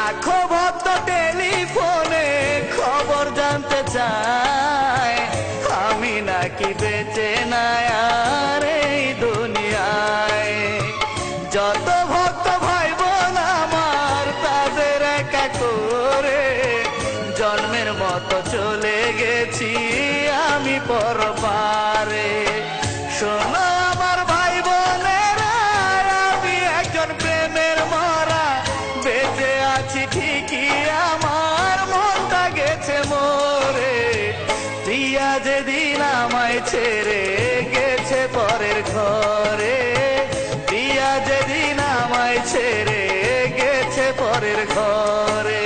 লাখো ভক্ত টেলিফোনে খবর জানতে চায় আমি নাকি বেঁচে নাই আর এই দুনিয়ায়। যত ভক্ত ভাই বোন আমার তাদের একা করে জন্মের মতো চলে গেছি আমি পরপারে। শোনো আমার ভাই বোনেরা, আমি একজন প্রেমের মরা, বেঁচে আছি ঠিকই আমার মনটা গেছে মরে। প্রিয়া যেদিন আমায় ছেড়ে গেছে পরের ঘরে, প্রিয়া যেদিন আমায় ছেড়ে গেছে পরের ঘরে।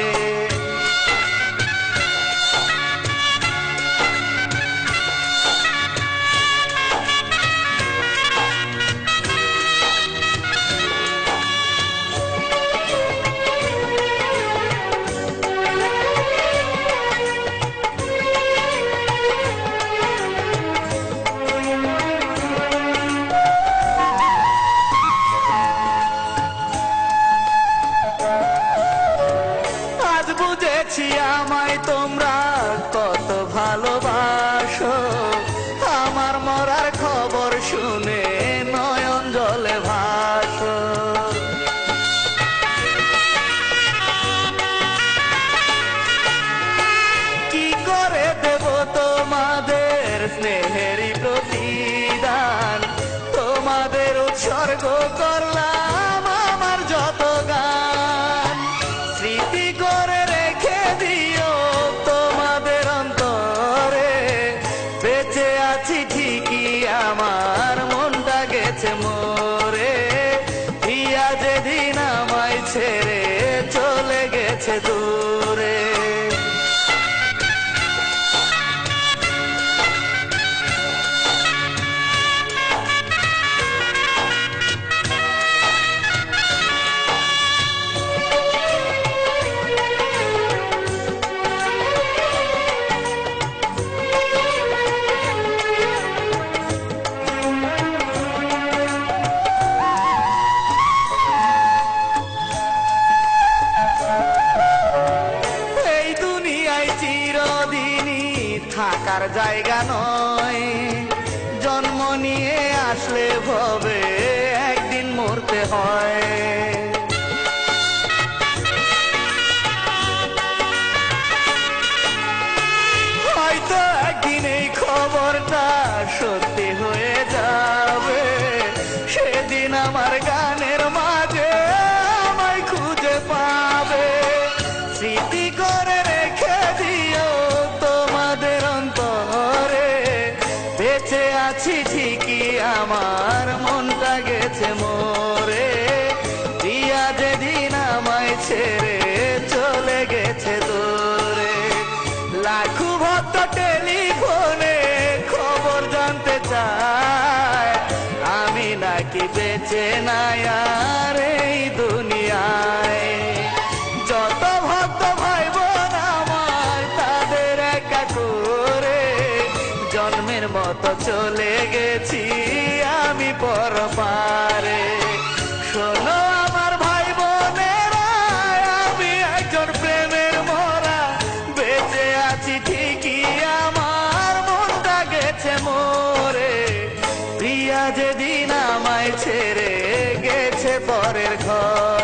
বুঝেছি আমায় তোমরা কত ভালোবাসো, আমার মরার খবর শুনে নয়ন জলে ভাসো। কি করে দেব তোমাদের স্নেহেরই প্রতিদান, তোমাদের উৎসর্গ করলাম আমার যত গান। স্মৃতি করে রেখে দিও তোমাদের অন্তরে, বেঁচে আছি ঠিকই আমার মনটা গেছে মরে। প্রিয়া যেদিন আমায় ছেড়ে চলে গেছে দূরে। থাকার জায়গা নয়, জন্ম নিয়ে আসলে ভবে একদিন মরতে হয়। হয়তো একদিন এই খবরটা সত্যি হয়ে যাবে, সেদিন আমার গানের মাঝে আমায় খুঁজে পাবে। স্মৃতি করে রেখে দিও তোমাদের অন্তরে, বেঁচে আছি ঠিকই আমার মনটা গেছে মরে। প্রিয়া যেদিন আমায় ছেড়ে চলে গেছে দূরে। লাখো ভক্ত টেলিফোনে খবর জানতে চায় আমি নাকি বেঁচে নাই আর এই দুনিয়ায়। যত ভক্ত ভাই বোন আমার তাদের একা করে জন্মের মতো চলে গেছি আমি পরপারে। শোনো আমার ভাই বোনেরা, আমি একজন প্রেমের মরা, বেঁচে আছি ঠিকই আমার মনটা গেছে মরে। প্রিয়া যেদিন আমায় ছেড়ে গেছে পরের ঘর।